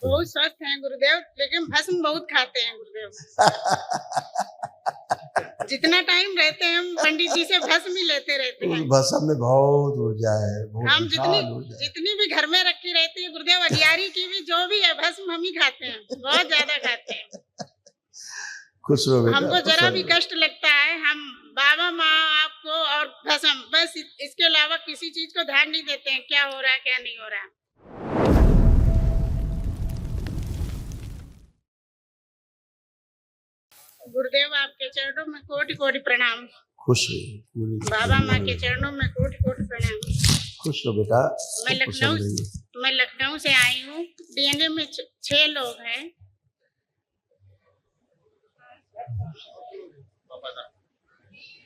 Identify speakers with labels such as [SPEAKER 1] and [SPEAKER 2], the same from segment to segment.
[SPEAKER 1] बहुत स्वस्थ हैं गुरुदेव, लेकिन भस्म बहुत खाते हैं गुरुदेव। जितना टाइम रहते हैं हम पंडित जी से भस्म ही लेते रहते
[SPEAKER 2] उस
[SPEAKER 1] हैं।
[SPEAKER 2] भस्म में बहुत ऊर्जा है, बहुत
[SPEAKER 1] हम
[SPEAKER 2] विशाल ऊर्जा है।
[SPEAKER 1] जितनी भी घर में रखी रहती है गुरुदेव, अडियारी की भी जो भी है भस्म हम ही खाते हैं, बहुत ज्यादा खाते हैं।
[SPEAKER 2] खुश रहो बेटा,
[SPEAKER 1] हमको
[SPEAKER 2] खुश
[SPEAKER 1] जरा भी
[SPEAKER 2] रहो।
[SPEAKER 1] कष्ट लगता है, हम बाबा माँ आपको और भस्म, बस इसके अलावा किसी चीज को ध्यान नहीं देते हैं, क्या हो रहा है क्या नहीं हो रहा है। गुरुदेव आपके चरणों में कोटि कोटि प्रणाम।
[SPEAKER 2] खुश रहिए, पूरी
[SPEAKER 1] बाबा माँ के चरणों में कोटि कोटि प्रणाम।
[SPEAKER 2] खुश रहो बेटा,
[SPEAKER 1] मैं
[SPEAKER 2] खूब खुशहाल रहिए।
[SPEAKER 1] लखनऊ से आई हूँ। डीएनए में 6 लोग हैं।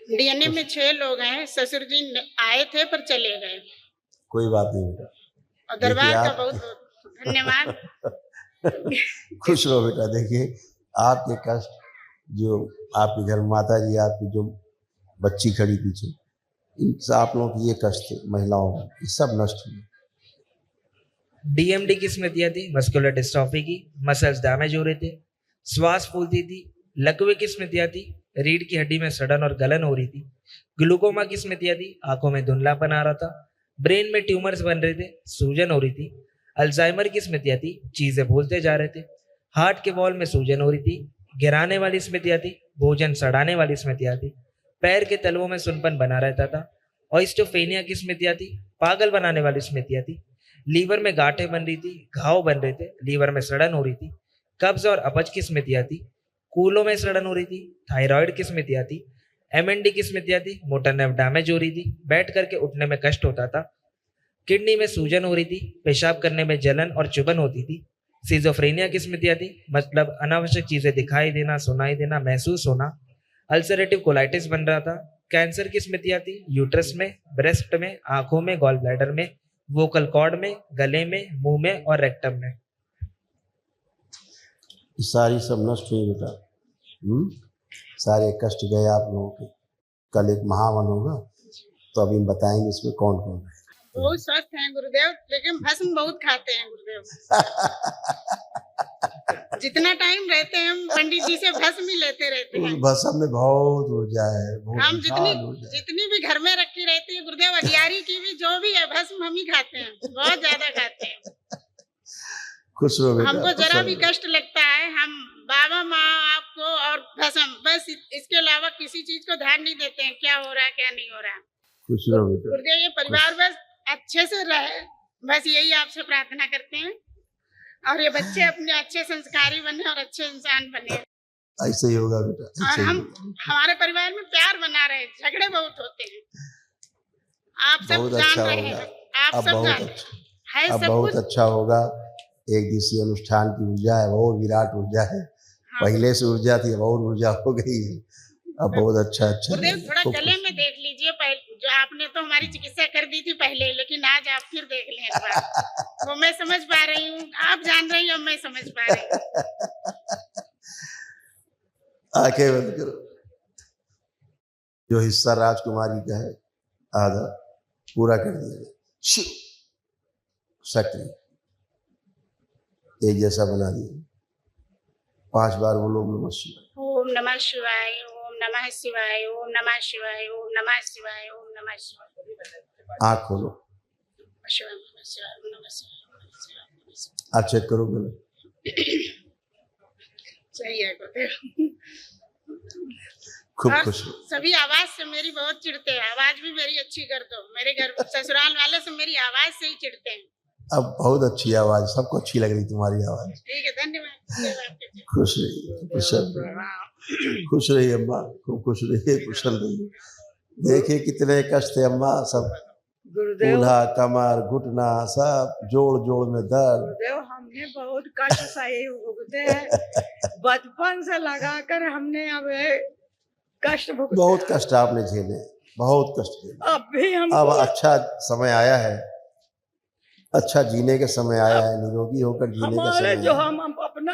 [SPEAKER 1] डीएनए में 6 लोग हैं। ससुर जी आए थे पर चले गए।
[SPEAKER 2] कोई बात नहीं बेटा,
[SPEAKER 1] और दरबार का बहुत बहुत धन्यवाद।
[SPEAKER 2] खुश रहो बेटा। देखिए आपके कष्ट, जो आपके घर माता जी, आपकी जो बच्ची खड़ी पीछे, इन आप लोगों की ये कष्ट थे महिलाओं का, ये सब नष्ट हुए।
[SPEAKER 3] डीएमडी की स्मृतियां थी, मस्कुलर डिस्ट्रॉफी की, मसल्स डैमेज हो रहे थे, श्वास फूलती थी। लकवे की स्मृतियां थी, रीढ़ की हड्डी में सड़न और गलन हो रही थी। ग्लूकोमा की स्मृतियां थी, आंखों में धुंधलापन आ रहा था, ब्रेन में ट्यूमर्स बन रहे थे, सूजन हो रही थी। अल्जाइमर की स्मृतियां थी, चीजें भूलते जा रहे थे। हार्ट के वॉल में सूजन हो रही थी। गिराने वाली स्मृतियां थी, भोजन सड़ाने वाली स्मृतियां थी। पैर के तलवों में सुनपन बना रहता था। ऑइस्टोफेनिया की स्मृतियां थी, पागल बनाने वाली स्मृतियां थी। लीवर में गांठें बन रही थी, घाव बन रहे थे, लीवर में सड़न हो रही थी। कब्ज और अपच की स्मृतियां थी, कूलों में सड़न हो रही थी। थायराइड की स्मृतियां थी, एमएनडी की स्मृतियां थी, मोटर नर्व डैमेज हो रही थी, बैठ करके उठने में कष्ट होता था। किडनी में सूजन हो रही थी, पेशाब करने में जलन और चुभन होती थी। सिजोफ्रेनिया की स्मृतियां थी, मतलब अनावश्यक चीजें दिखाई देना, सुनाई देना, महसूस होना। अल्सरेटिव कोलाइटिस बन रहा था। कैंसर की स्मृतियां थी, यूट्रस में, ब्रेस्ट में, आंखों में, गॉल ब्लैडर में, वोकल कॉर्ड में, गले में, मुंह में और रेक्टम में।
[SPEAKER 2] सारी सब नष्ट हुई बेटा। सारे कष्ट गए आप लोगों के। कल एक महावन होगा तो अभी हम बताएंगे इसमें कौन कौन है।
[SPEAKER 1] बहुत स्वस्थ हैं गुरुदेव, लेकिन भस्म बहुत खाते हैं गुरुदेव। जितना टाइम रहते हैं हम पंडित जी से भस्म ही लेते रहते हैं।
[SPEAKER 2] भस्म में बहुत ऊर्जा है, बहुत
[SPEAKER 1] हम
[SPEAKER 2] विशाल ऊर्जा है।
[SPEAKER 1] जितनी भी घर में रखी रहती है गुरुदेव, अडियारी की भी जो भी है भस्म हम ही खाते हैं, बहुत ज्यादा खाते हैं।
[SPEAKER 2] खुश रहो बेटा,
[SPEAKER 1] हमको
[SPEAKER 2] खुश
[SPEAKER 1] जरा भी
[SPEAKER 2] रहो।
[SPEAKER 1] कष्ट लगता है, हम बाबा माँ आपको और भस्म, बस इसके अलावा किसी चीज को ध्यान नहीं देते हैं, क्या हो रहा है क्या नहीं हो रहा है।
[SPEAKER 2] खुश रहो बेटा।
[SPEAKER 1] गुरुदेव ये परिवार बस अच्छे से रहे, बस यही आपसे प्रार्थना करते हैं। और ये बच्चे अपने अच्छे संस्कारी बने और अच्छे इंसान बने।
[SPEAKER 2] ऐसे ही होगा बेटा,
[SPEAKER 1] और
[SPEAKER 2] ऐसे ही
[SPEAKER 1] हम
[SPEAKER 2] होगा।
[SPEAKER 1] हमारे परिवार में प्यार बना रहे, झगड़े बहुत होते हैं, आप सब
[SPEAKER 2] बहुत
[SPEAKER 1] जान
[SPEAKER 2] अच्छा
[SPEAKER 1] रहे
[SPEAKER 2] होगा।
[SPEAKER 1] हैं, आप
[SPEAKER 2] अब
[SPEAKER 1] सब
[SPEAKER 2] बहुत
[SPEAKER 1] जान
[SPEAKER 2] अच्छा,
[SPEAKER 1] है
[SPEAKER 2] अब
[SPEAKER 1] सब
[SPEAKER 2] बहुत
[SPEAKER 1] कुछ।
[SPEAKER 2] अच्छा होगा। एक दिवसीय अनुष्ठान की ऊर्जा है, वो विराट ऊर्जा है।
[SPEAKER 1] हाँ।
[SPEAKER 2] पहले से ऊर्जा थी, अब और ऊर्जा हो गई है। अब बहुत अच्छा
[SPEAKER 1] गुरुदेव
[SPEAKER 2] है।
[SPEAKER 1] थोड़ा
[SPEAKER 2] खूब
[SPEAKER 1] गले
[SPEAKER 2] खुश।
[SPEAKER 1] में देख लीजिए, पहले जो आपने तो हमारी चिकित्सा कर दी थी पहले, लेकिन आज आप फिर देख लें एक बार। वो मैं समझ पा रही हूँ, आप जान रही हो, मैं समझ पा रही हूँ।
[SPEAKER 2] आंखें बंद करो। जो हिस्सा राजकुमारी का है आधा पूरा कर दिया, शिव शक्ति एक जैसा बना दिया। 5 बार बोलो नमः शिवाय।
[SPEAKER 1] ओम नमः शिवाय, ओम नमः शिवाय, ओम नमः शिवाय, ओम नमः शिवाय, ओम नमः शिवाय।
[SPEAKER 2] आँख खोलो,
[SPEAKER 1] शिवाय नमः शिवाय, ओम नमः शिवाय, ओम नमः शिवाय, ओम नमः शिवाय।
[SPEAKER 2] आप चेक करो गले।
[SPEAKER 1] सही है गुरुदेव।
[SPEAKER 2] खूब
[SPEAKER 1] और
[SPEAKER 2] खुश हो।
[SPEAKER 1] सभी आवाज से मेरी बहुत चिढ़ते हैं, आवाज भी मेरी अच्छी कर दो। मेरे घर ससुराल वाले से मेरी आवाज से ही चिढ़ते हैं।
[SPEAKER 2] अब बहुत अच्छी आवाज, सबको अच्छी लग रही तुम्हारी आवाज।
[SPEAKER 1] ठीक है, धन्यवाद।
[SPEAKER 2] खुश रहिए, कुशल रहिए, खुश रहिए अम्मा, खूब खुश रहिए, कुशल रहिए। देखिए कितने कष्ट थे अम्मा, सब कूल्हा, कमर, घुटना, सब जोड़ जोड़ में दर्द।
[SPEAKER 4] गुरुदेव हमने बहुत कष्ट सहे भुगते हैं, बचपन से लगाकर हमने अब कष्ट भुगते।
[SPEAKER 2] बहुत कष्ट आपने झेले, बहुत कष्ट झेले।
[SPEAKER 4] अब भी हम
[SPEAKER 2] अब अच्छा समय आया है, अच्छा जीने का समय आया है, निरोगी होकर जीने का
[SPEAKER 4] हमारे
[SPEAKER 2] समय
[SPEAKER 4] जो
[SPEAKER 2] आया है।
[SPEAKER 4] हम अपना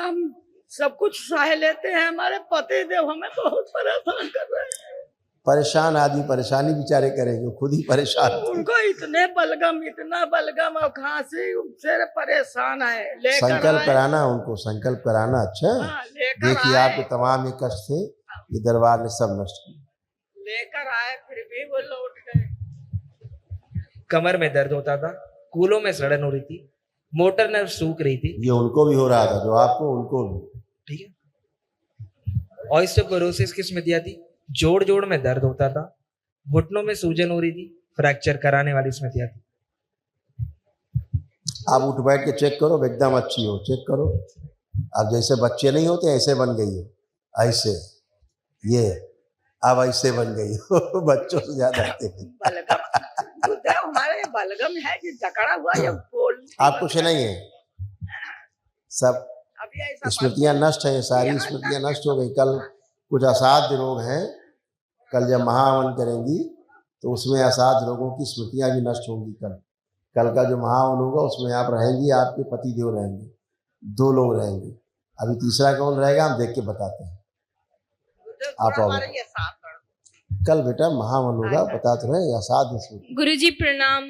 [SPEAKER 4] सब कुछ सह लेते हैं, हमारे पति देव हमें बहुत परेशान कर रहे हैं।
[SPEAKER 2] परेशान आदमी परेशानी बेचारे करेंगे, खुद ही परेशान थे।
[SPEAKER 4] उनको इतना बलगम और खांसी से परेशान है, लेकर
[SPEAKER 2] संकल्प
[SPEAKER 4] आए।
[SPEAKER 2] कराना उनको, संकल्प कराना। अच्छा
[SPEAKER 4] हाँ, लेकर
[SPEAKER 2] देखिए
[SPEAKER 4] आए।
[SPEAKER 2] आपके तमाम ये कष्ट थे, ये दरबार ने सब नष्ट किए।
[SPEAKER 4] लेकर आए, फिर भी वो लौट गए।
[SPEAKER 3] कमर में दर्द होता था, कूलों में सड़न हो रही थी, मोटर नर्व सूख रही थी।
[SPEAKER 2] ये उनको भी हो रहा था, जो आपको, उनको भी।
[SPEAKER 3] ठीक है। ऑस्टियोपोरोसिस की स्मृतियां थी, जोड़ जोड़ में दर्द होता था, घुटनों में सूजन हो रही थी, फ्रैक्चर कराने वाली स्मृतियां थी।
[SPEAKER 2] आप उठ बैठ के चेक करो, एकदम अच्छी हो, चेक करो। अब जैसे बच्चे नहीं होते ऐसे बन गई हो, ऐसे ये अब ऐसे बन गई हो बच्चों से ज्यादा
[SPEAKER 4] बलगम गुरुदेव, हमारे बलगम है कि जकड़ा हुआ ये बोल।
[SPEAKER 2] आप कुछ नहीं है, सब
[SPEAKER 4] अभी ऐसा
[SPEAKER 2] स्मृतियां नष्ट है, सारी स्मृतियां नष्ट हो गई। कल कुछ असाध्य रोग हैं, कल जब महावन करेंगी तो उसमें असाध्य रोगों की स्मृतियां भी नष्ट होंगी। कल का जो महावन होगा उसमें आप रहेंगी, आपके पति देव रहेंगे, 2 लोग रहेंगे। अभी तीसरा कौन रहेगा हम देख के बताते हैं। आप आओ
[SPEAKER 4] हमारे ये साथ है।
[SPEAKER 2] कल बेटा महावन होगा, बता तो रहे असाध्य स्मृति।
[SPEAKER 5] गुरुजी प्रणाम।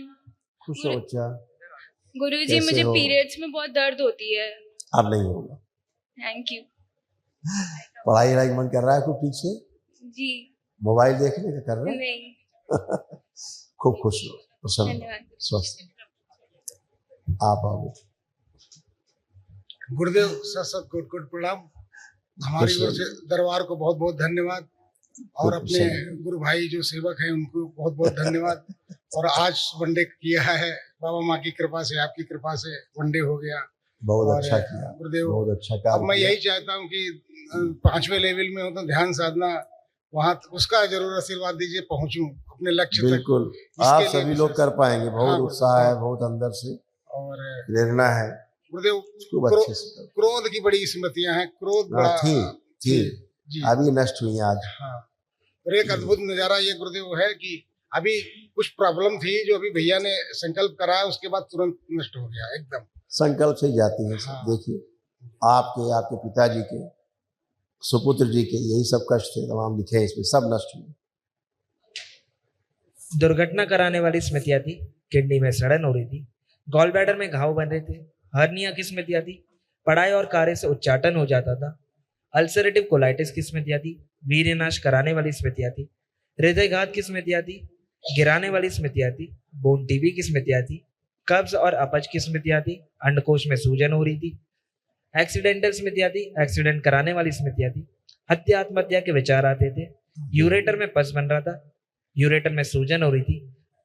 [SPEAKER 2] खुश हो बच्चा।
[SPEAKER 5] गुरुजी
[SPEAKER 2] कैसे
[SPEAKER 5] मुझे
[SPEAKER 2] हो?
[SPEAKER 5] पीरियड्स में बहुत दर्द होती है।
[SPEAKER 2] अब नहीं होगा।
[SPEAKER 5] थैंक यू
[SPEAKER 2] पढ़ाई वढ़ाई मन कर रहा है खूब ठीक से?
[SPEAKER 5] जी।
[SPEAKER 2] मोबाइल देखने का कर रहा है?
[SPEAKER 5] नहीं,
[SPEAKER 2] खूब खुश हो, प्रसन्न हो,
[SPEAKER 5] धन्यवाद।
[SPEAKER 2] स्वस्थ। आप आओ।
[SPEAKER 6] गुरुदेव सत कोट कोट प्रणाम। हमारी ओर से दरबार को बहुत बहुत धन्यवाद, और अपने गुरु भाई जो सेवक हैं उनको बहुत बहुत धन्यवाद। और आज वनडे किया है बाबा माँ की कृपा से, आपकी कृपा से वनडे हो गया।
[SPEAKER 2] बहुत
[SPEAKER 6] और
[SPEAKER 2] अच्छा किया
[SPEAKER 6] गुरुदेव,
[SPEAKER 2] बहुत अच्छा
[SPEAKER 6] अब
[SPEAKER 2] काम
[SPEAKER 6] मैं
[SPEAKER 2] किया।
[SPEAKER 6] यही चाहता हूँ कि 5वें लेवल में हो तो ध्यान साधना, वहाँ उसका जरूर आशीर्वाद दीजिए, पहुँचूं अपने लक्ष्य तक।
[SPEAKER 2] बिल्कुल
[SPEAKER 6] इसके
[SPEAKER 2] आप
[SPEAKER 6] लिए
[SPEAKER 2] सभी लोग कर पाएंगे। बहुत
[SPEAKER 6] हाँ,
[SPEAKER 2] उत्साह है, बहुत अंदर से
[SPEAKER 6] और
[SPEAKER 2] प्रेरणा है,
[SPEAKER 6] गुरुदेव,
[SPEAKER 2] खूब अच्छे से करो।
[SPEAKER 6] क्रोध की बड़ी स्मृतियां हैं, क्रोध
[SPEAKER 2] हाँ,
[SPEAKER 6] बड़ा
[SPEAKER 2] थी
[SPEAKER 6] जी।
[SPEAKER 2] अभी नष्ट हुई आज।
[SPEAKER 6] हाँ, और एक अद्भुत नजारा ये गुरुदेव है कि अभी कुछ प्रॉब्लम थी जो अभी भैया ने संकल्प कराया, उसके बाद तुरंत नष्ट हो गया एकदम।
[SPEAKER 2] संकल्प से ही जाती है।
[SPEAKER 6] हाँ।
[SPEAKER 2] देखिए आपके, आपके पिताजी के, सुपुत्र जी के यही सब कष्ट थे, तमाम लिखे हैं इसमें, सब नष्ट हुए।
[SPEAKER 3] दुर्घटना कराने वाली स्मृतियां थी, किडनी में सड़न हो रही थी, गॉल ब्लैडर में घाव बन रहे थे, हर्निया की स्मृतियां थी, पढ़ाई और कार्य से उच्चाटन हो जाता था, अल्सरेटिव कोलाइटिस की स्मृतियां थी, वीर्यनाश कराने वाली स्मृतियां थी, हृदयघात की स्मृतियां थी, गिराने वाली स्मृतियां थी, बोन टीबी की स्मृतियां थी, कब्ज और अपच की स्मृतियां थी, अंडकोश में सूजन हो रही थी, एक्सीडेंटल स्मृतियां थी, एक्सीडेंट कराने वाली स्मृतियां थी, हत्या आत्महत्या के विचार आते थे, यूरेटर में पस बन रहा था, यूरेटर में सूजन हो रही थी,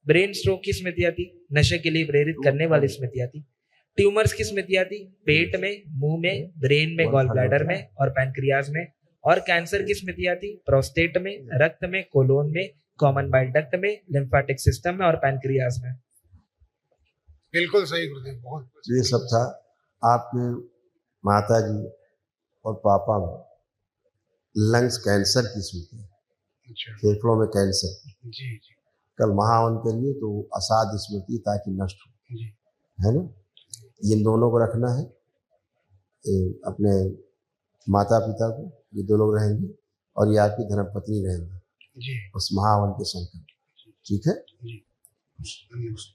[SPEAKER 3] ब्रेन स्ट्रोक की स्मृतियां थी, नशे के लिए प्रेरित करने वाली स्मृतियां थी, ट्यूमर्स की स्मृतियां थी, पेट में, मुंह में, ब्रेन में, गॉल ब्लैडर में और पैनक्रियाज में, और कैंसर की स्मृतियां थी, प्रोस्टेट में, रक्त में, कोलोन में, कॉमन बाइल डक्ट में, लिम्फेटिक सिस्टम में और पैनक्रियाज में।
[SPEAKER 6] बिल्कुल सही गुरुदेव, बहुत
[SPEAKER 2] ये सब था। आपके माता जी और पापा में लंग्स कैंसर की स्मृति,
[SPEAKER 6] अच्छा।
[SPEAKER 2] फेफड़ों में कैंसर।
[SPEAKER 6] जी जी
[SPEAKER 2] कल महावन करिए तो असाध्य स्मृति ताकि नष्ट हो,
[SPEAKER 6] जी।
[SPEAKER 2] है ना। ये दोनों को रखना है, अपने माता पिता को, ये 2 लोग रहेंगे, और ये आपकी धर्मपत्नी रहेंगे
[SPEAKER 6] जी
[SPEAKER 2] उस महावन के संकल्प। ठीक है,
[SPEAKER 6] जी। धन्यवाद।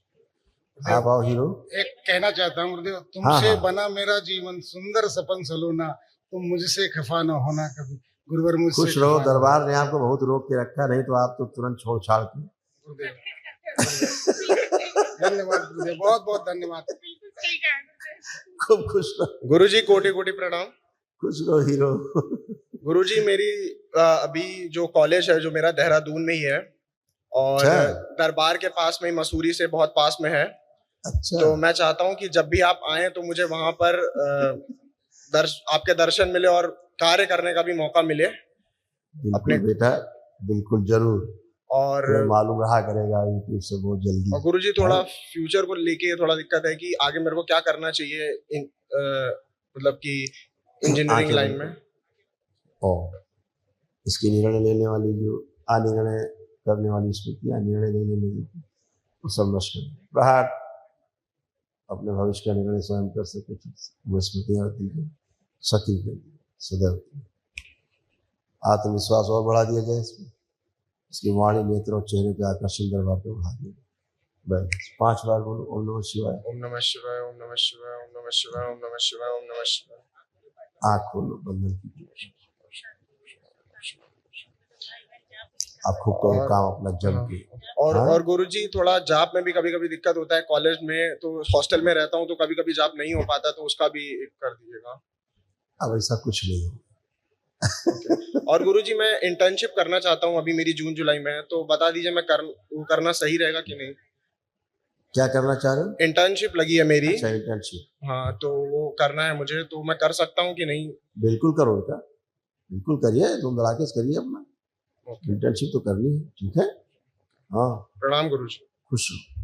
[SPEAKER 2] आप आओ हीरो।
[SPEAKER 6] एक कहना चाहता हूँ गुरुदेव, तुमसे
[SPEAKER 2] हाँ।
[SPEAKER 6] बना मेरा जीवन, सुंदर सपन सलोना, तुम मुझसे खफा न होना कभी। गुरुवर मुझसे
[SPEAKER 2] खुश रहो,
[SPEAKER 6] खफा न
[SPEAKER 2] दरबार ने आपको बहुत रोक के रखा, नहीं तो आप तो तुरंत छोड़ छाड़ के।
[SPEAKER 6] गुरुदेव धन्यवाद गुरुदेव, बहुत बहुत धन्यवाद।
[SPEAKER 1] बिल्कुल सही कहा गुरुदेव।
[SPEAKER 2] खूब खुश रहो,
[SPEAKER 7] गुरुजी कोटि कोटि प्रणाम।
[SPEAKER 2] खुश रहो हीरो।
[SPEAKER 7] गुरुजी मेरी अभी जो कॉलेज है जो मेरा देहरादून में ही है, और
[SPEAKER 2] अच्छा।
[SPEAKER 7] दरबार के पास में ही, मसूरी से बहुत पास में है।
[SPEAKER 2] अच्छा,
[SPEAKER 7] तो मैं चाहता हूँ कि जब भी आप आए तो मुझे वहां पर आपके दर्शन मिले और कार्य करने का भी मौका मिले।
[SPEAKER 2] बिल्कुल
[SPEAKER 7] अपने-
[SPEAKER 2] बेटा, बिल्कुल जरूर।
[SPEAKER 7] और
[SPEAKER 2] तुम्हें मालूम रहा करेगा यूट्यूब से बहुत जल्दी।
[SPEAKER 7] गुरुजी थोड़ा फ्यूचर को लेके थोड़ा दिक्कत है कि आगे मेरे को क्या करना चाहिए, मतलब कि इंजीनियरिंग
[SPEAKER 2] आगे
[SPEAKER 7] लाइन में।
[SPEAKER 2] और इसकी निर्णय लेने वाली जो निर्णय करने वाली स्मृतियाँ, निर्णय नहीं लेने की, वो सब नष्ट कर प्रहार अपने भविष्य का निर्णय स्वयं कर सके, वो स्मृतियाँ होती है सक्रिय कर दी, सदैव आत्मविश्वास और बढ़ा दिया जाए इसमें। इसकी वाणी नेत्र और चेहरे पे आकर्षण दरबार पे बढ़ा दे। बस 5 बार बोलो ओम नमः शिवाय।
[SPEAKER 7] ओम नमः शिवाय, ओम नमः शिवाय, ओम नमः शिवाय, ओम नमः शिवाय, ओम नमः शिवाय।
[SPEAKER 2] आँख खोलो, बंधन कीजिए। आप खूब करो काम अपना जम के। हाँ?
[SPEAKER 7] और गुरुजी थोड़ा जाप में भी कभी कभी दिक्कत होता है, कॉलेज में तो हॉस्टल में रहता हूँ तो कभी कभी जाप नहीं हो पाता, तो उसका भी एक कर दीजिएगा।
[SPEAKER 2] अब ऐसा कुछ नहीं हो।
[SPEAKER 7] और गुरुजी मैं इंटर्नशिप करना चाहता हूँ, अभी मेरी जून जुलाई में है, तो बता दीजिए मैं वो करना सही रहेगा कि नहीं?
[SPEAKER 2] क्या करना चाह रहे हो?
[SPEAKER 7] इंटर्नशिप लगी है मेरी।
[SPEAKER 2] अच्छा, इंटर्नशिप।
[SPEAKER 7] हाँ, तो वो करना है मुझे, तो मैं कर सकता हूँ कि नहीं?
[SPEAKER 2] बिल्कुल करो बेटा, बिल्कुल करिए, तुम धड़ाकेस करिए अपना। इंटर्नशिप तो करनी है, ठीक है। हाँ,
[SPEAKER 7] प्रणाम गुरुजी।
[SPEAKER 2] खुश रहो।